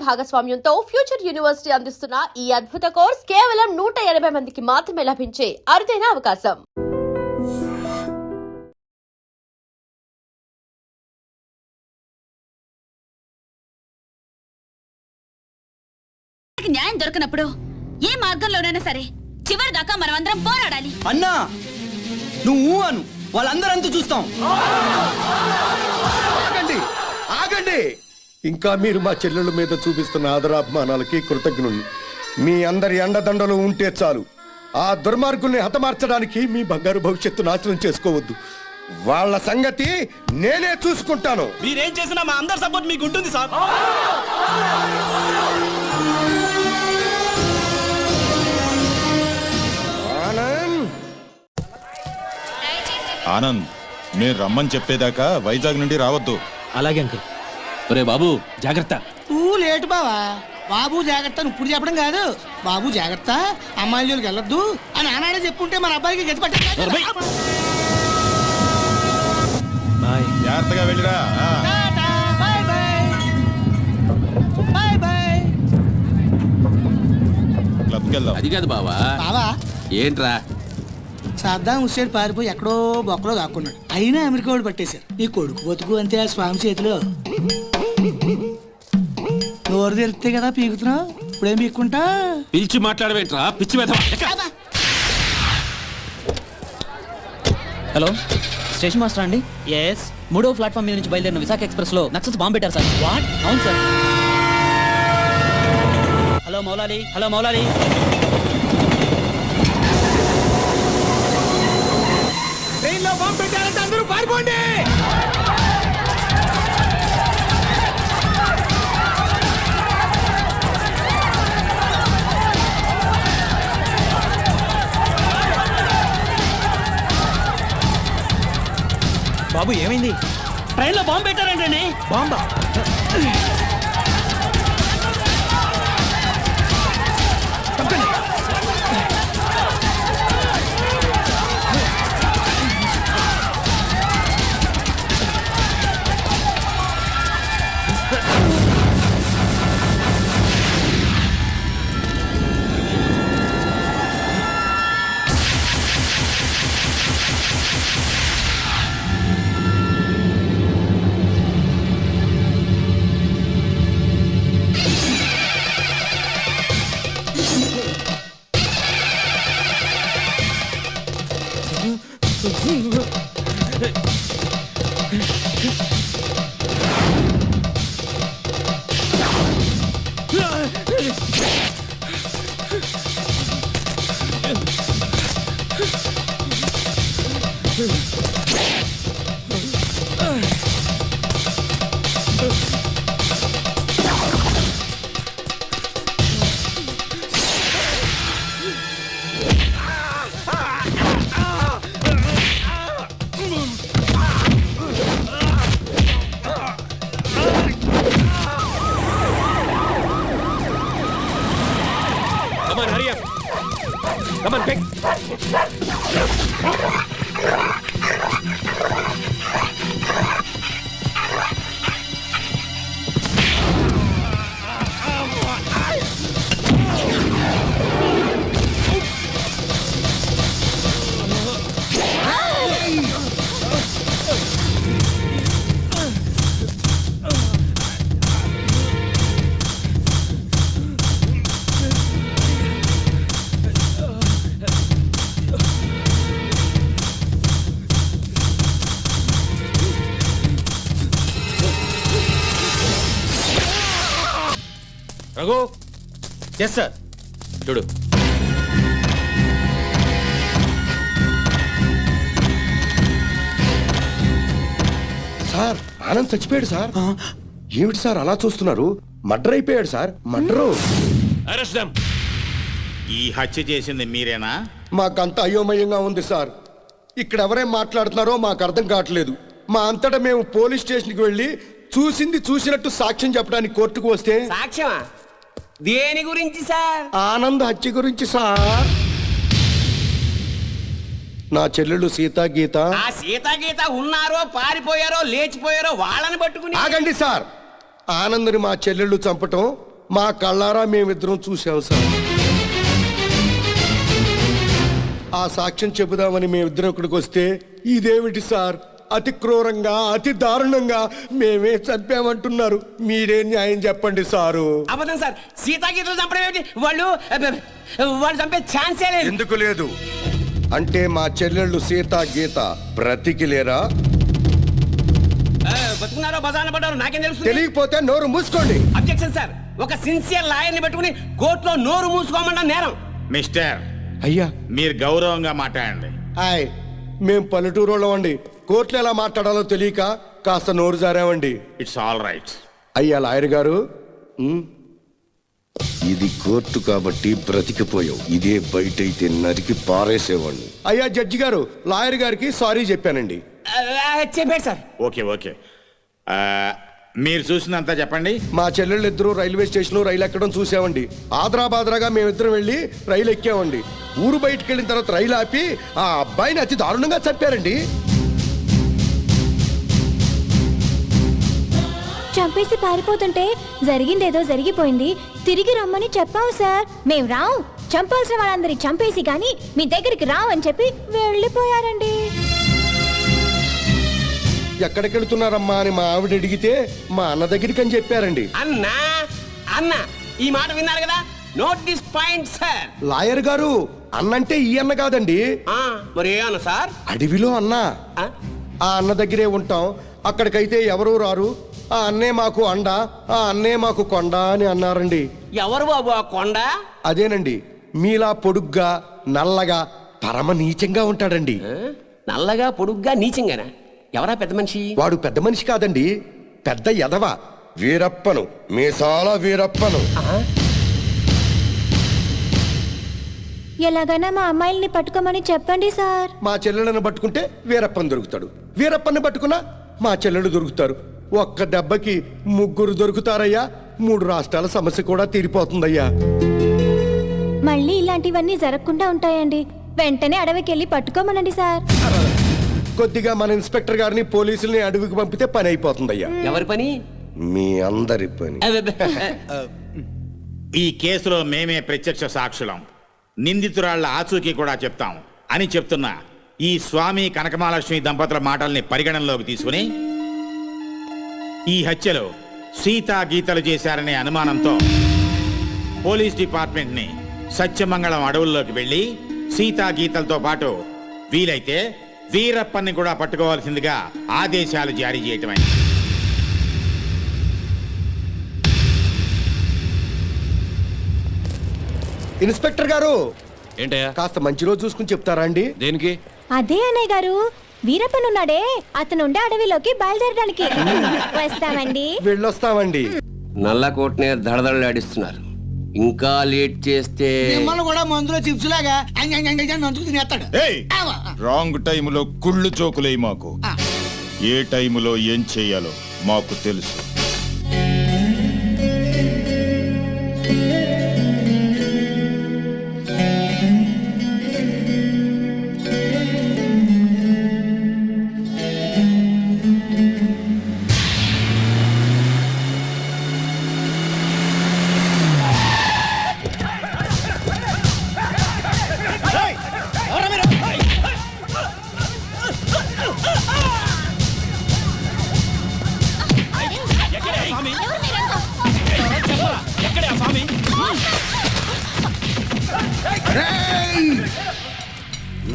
భాగస్వామ్యంతో future university అందిస్తున్న ఈ అద్భుత కోర్స్ కేవలం 180 మందికి మాత్రమే లభించే అరుదైన అవకాశం. న్యాయం దొరకనప్పుడు ఏ మార్గంలోనైనా సరే చివరి దాకా మనమందరం పోరాడాలి. అన్నా నువ్వు అను వాళ్ళందరంతా చూస్తాం. ఆగండి. ఇంకా మీరు మా చెల్లెళ్ళ మీద చూపిస్తున్న ఆదరాభిమానాలకి కృతజ్ఞుని. మీ అందరి అండదండలు ఉంటే చాలు. ఆ దుర్మార్గుల్ని హతమార్చడానికి మీ బంగారు భవిష్యత్తు నాశనం చేసుకోవద్దు. వాళ్ళ సంగతి నేనే చూసుకుంటాను. మీరేం చేసినా మా అందరి సపోర్ట్ మీకు ఉంటుంది సార్. ఆనంద్, నేను రమ్మని చెప్పేదాకా వైజాగ్ నుండి రావద్దు. అలాగే అంకుల్. ఒరే బాబు జాగ్రత్త. నువ్వు లేటు బావా. బాబు జాగ్రత్త ఇప్పుడు చెప్పడం కాదు. బాబు జాగ్రత్త, అమ్మాయిల జోలికి వెళ్ళొద్దు అని ఆనాడే చెప్పుంటే మన అబ్బాయికి గతి పట్టే. జాగ్రత్తగా వెళ్ళిరా. క్లబ్కి వెళ్దాం. అది కాదు బావా. బావా ఏంట్రా? సద్దాం హుస్సేన్ పారిపోయి ఎక్కడో బొక్కలో దాక్కున్నాడు. అయినా అమెరికా వాడు పట్టేశారు. నీ కొడుకు బతుకు అంతే ఆ స్వామి చేతిలో. నోరు తెరిస్తే కదా పీకుతున్నావు. ఇప్పుడేం పీక్కుంటా? పిలిచి మాట్లాడవేంట్రా పిచ్చి వెధవా. హలో, స్టేషన్ మాస్టర్ అండి? ఎస్. 3వ ప్లాట్ఫామ్ మీద నుంచి బయలుదేరిన విశాఖ ఎక్స్ప్రెస్ లో నక్సల్స్ బాంబు పెట్టారు సార్. వాట్? అవును sir. Hello Moula Ali, hello Moula Ali. ట్రైన్లో బాంబు పెట్టారంటే అందరూ పారిపోండి. బాబు ఏమైంది? ట్రైన్లో బాంబు పెట్టారంటే. బాంబా? Come on, hurry up. Come on, quick. Raghu. Yes sir. చూడు. సార్, ఆనంద్ చచ్చిపోయాడు సార్. ఏమిటి సార్ అలా చూస్తున్నారు? మర్డర్ అయిపోయాడు సార్. మర్డరు. Arrest them. ఈ హత్య చేసింది మీరేనా? మాకంత అయోమయంగా ఉంది సార్. ఇక్కడ ఎవరేం మాట్లాడుతున్నారో మాకు అర్థం కావట్లేదు. మా అంతటా మేము పోలీస్ స్టేషన్కి వెళ్ళి చూసింది చూసినట్టు సాక్ష్యం చెప్పడానికి కోర్టుకు వస్తే. సాక్ష్యమా? దేని గురించి సార్? ఆనంద్ హత్య గురించి సార్. నా చెల్లెళ్ళు సీతా గీత. ఆ సీతా గీత ఉన్నారో పారిపోయారో లేచిపోయారో వాళ్ళని పట్టుకుని. ఆగండి సార్. ఆనంద్ని మా చెల్లెళ్ళు చంపటం మా కళ్ళారా మేమిద్దరం చూసాం సార్. ఆ సాక్ష్యం చెబుదామని మేమిద్దరం ఇక్కడికి వస్తే ఇదేమిటి సార్, అతి క్రూరంగా అతి దారుణంగా మేమే చంపామంటున్నారు. మీరే న్యాయం చెప్పండి సారు. అబద్ధం సార్, సీతాగీతలు చంపడం ఏమిటి? వాళ్ళు చంపే ఛాన్సే లేదు. ఎందుకు లేదు అంటే మా చెల్లెళ్ళు సీత గీత బ్రతికిలేరా? బతుకున్నారో బజాన పడ్డారో నాకేం తెలుసు? తెలియకపోతే నోరు మూసుకోండి. అబ్జెక్షన్ సార్, ఒక సిన్సియర్ లాయర్ని పెట్టుకుని కోర్టులో నోరు మూసుకోమన్నా నేరం. మిస్టర్, అయ్యా మీరు గౌరవంగా మాట్లాడండి. హాయ్, మేం పల్లెటూరు వాళ్ళం అండి. కోర్టులో ఎలా మాట్లాడాలో తెలియక కాస్త నోరు జారామండి. It's all right. అయ్యా లాయర్ గారు, ఇది కోర్టు కాబట్టి బ్రతికిపోయావు. ఇదే బయట అయితే నరికి పారేసేవాడిని. అయ్యా జడ్జి గారు, లాయర్ గారికి సారీ చెప్పానండి. చెప్పాడు సార్. ఓకే ఓకే, మీరు చూసినంత చెప్పండి. మా చెల్లెళ్ళు ఇద్దరు రైల్వే స్టేషన్ రైలు ఎక్కడం చూసామండి. ఆదరాబాదరాగా మేమిద్దరం వెళ్ళి రైలు ఎక్కామండి. ఊరు బయటకు వెళ్ళిన తర్వాత రైలు ఆపి ఆ అబ్బాయిని అతి దారుణంగా చంపారండి. చంపేసి పారిపోతుంటే జరిగిందేదో జరిగిపోయింది, తిరిగి రమ్మని చెప్పావు సార్. మేం రావు, చంపాల్సిన వాళ్ళందరికి చంపేసి కానీ మీ దగ్గరికి రావు అని చెప్పి వెళ్ళిపోయారండి. ఎక్కడికి వెళుతున్నారమ్మా అని మా ఆవిడ అడిగితే మా అన్న దగ్గరికి అని చెప్పారండి. అన్నా అన్న ఈ మాట విన్నారు కదా, note this point sir. Lawyer గారు, అన్నంటే ఈ అన్న కాదండి, మరి ఏ అన్న సార్? అడవిలో అన్న. ఆ అన్న దగ్గరే ఉంటాం, అక్కడికైతే ఎవరూ రారు. ఆ అన్నే మాకు అండ, ఆ అన్నే మాకు కొండ అని అన్నారండి. ఎవరు బాబు ఆ కొండ? అదేనండి, మీలా పొడుగ్గా నల్లగా పరమ నీచంగా ఉంటాడండి. నల్లగా పొడుగ్గా నీచంగానా? ఎవరా పెద్ద మనిషి? వాడు పెద్ద మనిషి కాదండి, పెద్ద ఎదవ. వీరప్పను, మీసాల వీరప్పను. ఎలాగైనా మా అమ్మాయిల్ని పట్టుకోమని చెప్పండి సార్. మా చెల్లెలను పట్టుకుంటే వీరప్పని దొరుకుతాడు, వీరప్పని పట్టుకున్నా మా చెల్లెలు దొరుకుతారు. ఒక్క దెబ్బకి ముగ్గురు దొరుకుతారయ్యా. 3 రాష్ట్రాల సమస్య కూడా తీరిపోతుందయ్యా. మళ్ళీ ఇలాంటివన్నీ జరగకుండా ఉంటాయండి. వెంటనే అడవికి వెళ్ళి పట్టుకోమనండి సార్. కొద్దిగా మన ఇన్స్పెక్టర్ గారిని పోలీసుల్ని అడవికి పంపితే పని అయిపోతుందయ్యా. ఎవరి పని? మీ అందరి పని. ఈ కేసులో మేమే ప్రత్యక్ష సాక్షులం, నిందితురాళ్ల ఆచూకీ కూడా చెప్తాం అని చెప్తున్న ఈ స్వామి కనకమహాలక్ష్మి దంపతుల మాటల్ని పరిగణనలోకి తీసుకుని ఈ హత్యలో సీతా గీతలు చేశారనే అనుమానంతో పోలీస్ డిపార్ట్మెంట్ ని సత్యమంగళం అడవుల్లోకి వెళ్లి సీతా గీతలతో పాటు వీలైతే వీరప్పన్ని కూడా పట్టుకోవాల్సిందిగా ఆదేశాలు జారీ చేయటమైంది. ఇన్స్పెక్టర్ గారు, ఏంటయ్యా? కాస్త మంచి రోజు చూసుకుని చెప్తారా అండి? దేనికి? అదే అన్నయ్య గారు, వీరప్పనున్నాడే అతను ఉండే అడవిలోకి బయలుదేరడానికి వస్తామండి. వెళ్ళొస్తామండి. నల్ల కోట్నే దడదడలాడిస్తున్నారు. ఇంకా లేట్ చేస్తే మిమ్మల్ని కూడా మందులో చిప్స్ లాగా నంచుకు తినేస్తాడు. రాంగ్ టైములో కుళ్ళు చోకులే మాకు. ఏ టైములో ఏం చెయ్యాలో మాకు తెలుసు.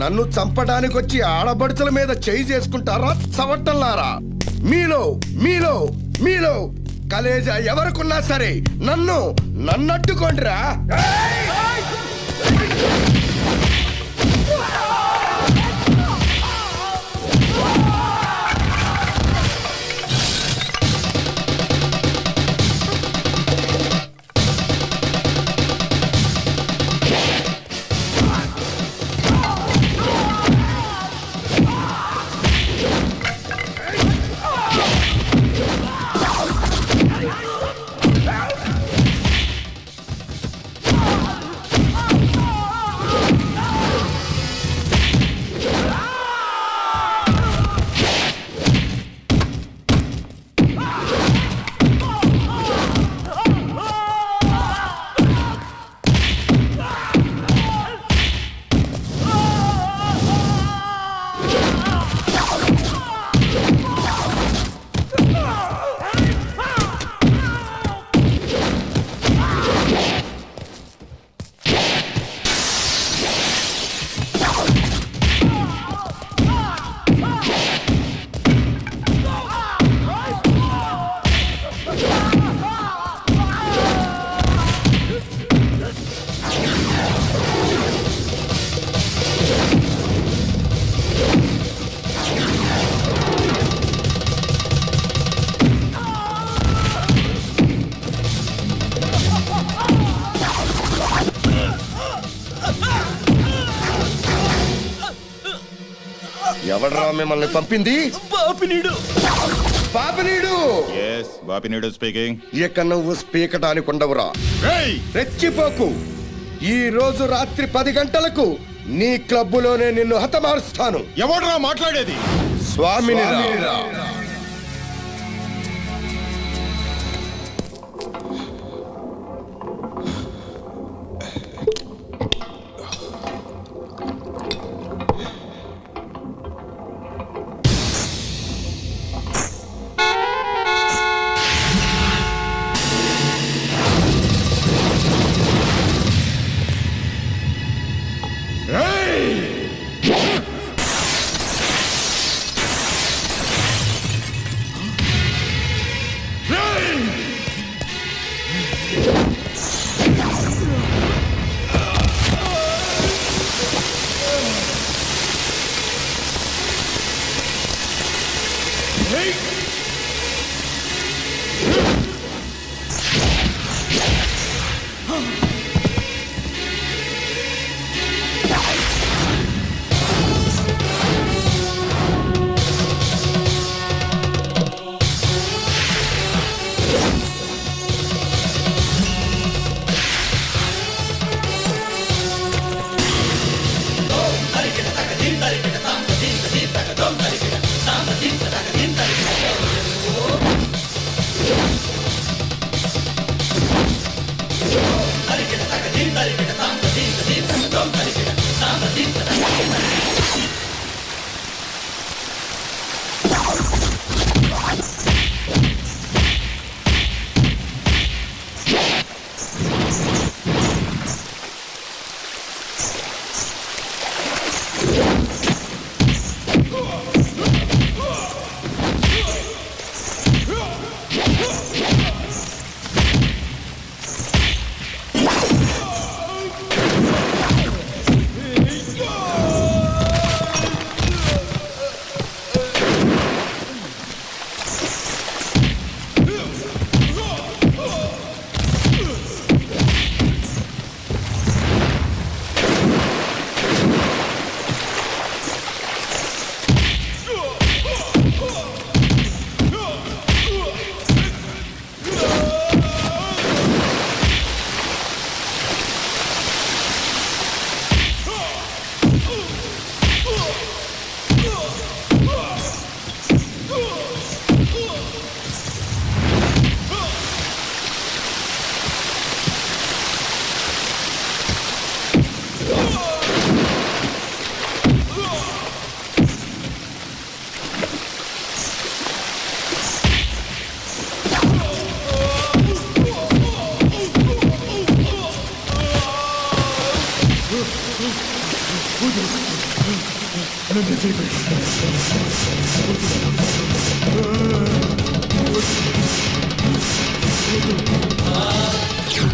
నన్ను చంపడానికి వచ్చి ఆడబడుచుల మీద చేయి చేసుకుంటారా చవట్టల్లారా? మీలో మీలో మీలో కలేజా ఎవరికున్నా సరే నన్నట్టుకోండిరా. ఎవడ్రా మిమ్మల్ని పంపింది? పాపినీడు బాపినీడు స్పీకింగ్. ఇక నువ్వు స్పీకటానికి ఉండవురా. రెచ్చిపోకు. ఈ రోజు రాత్రి 10 గంటలకు నీ క్లబ్బులోనే నిన్ను హతమారుస్తాను. ఎవడ్రా మాట్లాడేది? స్వామిని.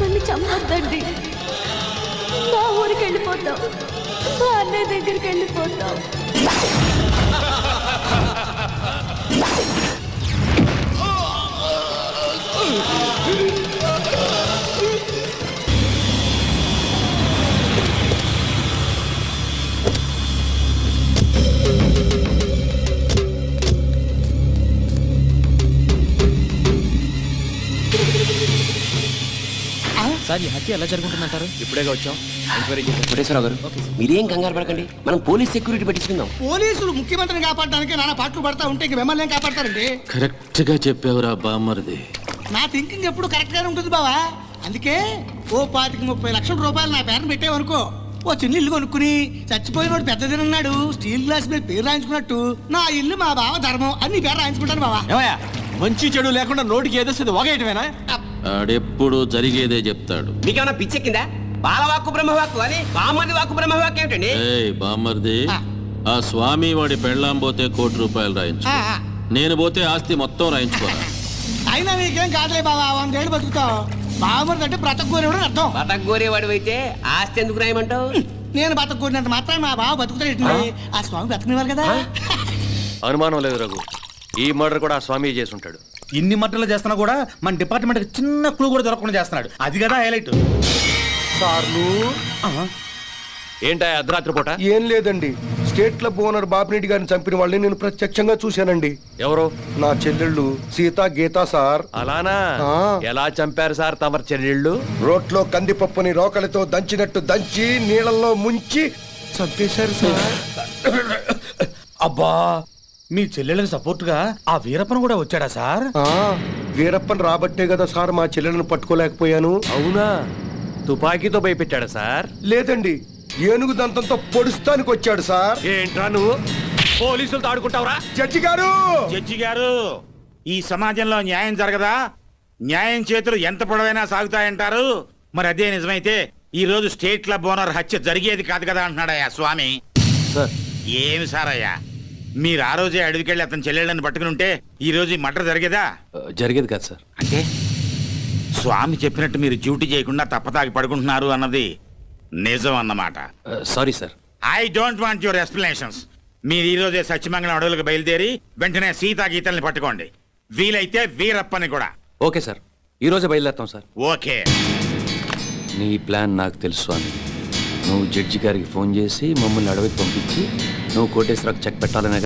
నన్ను చంపొద్దండి. మా ఊరికి వెళ్ళిపోతాం. మా అన్నయ్య దగ్గరికి వెళ్ళిపోతాం. సార్ ఈ హత్య ఎలా జరుగుతుందంటారు? ఇప్పుడేగా వచ్చాం, ఎంక్వైరీ చేసాం. కోటేశ్వరరావు గారు మీరేం కంగారు పడకండి, మనం పోలీస్ సెక్యూరిటీ పెట్టించుకుందాం. పోలీసులు ముఖ్యమంత్రిని కాపాడడానికి నానా పాటలు పడతా ఉంటే ఇంక మిమ్మల్ని ఏం కాపాడతారండి? కరెక్ట్ గా చెప్పావురా బామ్మర్ది. నా థింకింగ్ ఎప్పుడు కరెక్ట్ గానే ఉంటుంది బావా. అందుకే ఓ 25-30 లక్షల రూపాయలు నా పేరుని పెట్టేవనుకో, ఓ చిన్న ఇల్లు కొనుక్కుని చచ్చిపోయినోడు పెద్దదినన్నాడు స్టీల్ గ్లాస్ మీద పేరు రాయించుకున్నట్టు నా ఇల్లు మా బావ ధర్మం అని నీ పేరు రాయించుకుంటాను బావా. ఏమయ్యా, మంచి చెడు లేకుండా నోటికి ఏదొస్తుంది వాగేయటమేనా? ఆడెప్పుడు జరిగేదే చెప్తాడు. మీకేమన్నా పిచ్చెక్కిందా? బాలవాక్కు బ్రహ్మవాక్కు అని బామ్మది వాక్కు బ్రహ్మవాక్కు ఏమిటండి? బామ్మర్ది, ఆ స్వామి వాడి పెళ్ళాం పోతే ₹1 కోటి రాయించు, నేను పోతే ఆస్తి మొత్తం రాయించుకోరా. అయినా నీకేం కాదులే బావా, 100 ఏళ్ళు బతుకుతావు. బావమరిది అంటే బ్రతకూరేవాడు అర్థం. బతకగోరేవాడు అయితే ఆస్తి ఎందుకు రాయమంటావు? నేను బతకూరినంత మాత్రం మా బావ బతుకుతాడు. ఆ స్వామి బతకనివ్వాలి కదా. అనుమానం లేదు రఘు, ఈ మర్డర్ కూడా ఆ స్వామి చేసి ఉంటాడు. ఇన్ని మట్టలు చేస్తున్నా కూడా మన డిపార్ట్మెంట్ చిన్న క్లూ కూడా దొరకకుండా చేస్తున్నాడు. అది కదా హైలైట్. ఏంటా అర్ధరాత్రి పూట? ఏం లేదండి, స్టేట్ క్లబ్ ఓనర్ బాపిరెడ్డి గారిని చంపిన వాళ్ళని నేను ప్రత్యక్షంగా చూశానండి. ఎవరు? నా చెల్లెళ్ళు సీత గీత సార్. అలానా? ఆ. ఎలా చంపారు సార్ తమరు చెల్లెళ్ళు? రోట్లో కందిపప్పుని రోకలితో దంచినట్టు దంచి నీళ్ళల్లో ముంచి చంపేశారు సార్. అబ్బా మీ చెల్లెళ్ళకి సపోర్ట్ గా ఆ వీరప్పన్ కూడా వచ్చాడా సార్? వీరప్పన్ రాబట్టే కదా సార్ మా చెల్లెలను పట్టుకోలేకపోయాను. అవునా? తుపాకీతో భయపెట్టాడా సార్? లేదండి, ఏనుగు దంతంతో పొడుస్తానికి వచ్చాడు సార్. ఏంట్రా నువ్వు పోలీసులతో ఆడుకుంటావురా? జడ్జి గారు, జడ్జి గారు, ఈ సమాజంలో న్యాయం జరగదా? న్యాయం చేతులు ఎంత పొడవైనా సాగుతాయంటారు. మరి అదే నిజమైతే ఈ రోజు స్టేట్ క్లబ్ ఓనర్ హత్య జరిగేది కాదు కదా అంటున్నాడయ్యా స్వామి. సార్ ఏమి సార్ అయ్యా, మీరు ఆ రోజే అడవికెళ్ళి అతని చెల్లెళ్ళని పట్టుకుని ఉంటే ఈ రోజు ఈ మర్డర్ జరిగేదా? జరిగేది కాదు సార్. అంటే స్వామి చెప్పినట్టు మీరు డ్యూటీ చేయకుండా తప్పతాగి పడుకుంటున్నారు అన్నది నిజం అన్నమాట. Sorry sir. I don't want your explanations. మీరు ఈ రోజే సత్యమంగళం అడవులకు బయలుదేరి వెంటనే సీతా గీతల్ని పట్టుకోండి. వీలైతే వీరప్పని కూడా. ఓకే సార్, ఈ రోజే బయలుదేరుతాం సార్. ఓకే. నీ ప్లాన్ నాకు తెలుసు అని నువ్వు జడ్జి గారికి ఫోన్ చేసి మమ్మల్ని అడవికి పంపించి నువ్వు కోటేశ్వరకు చెక్ పెట్టాలనే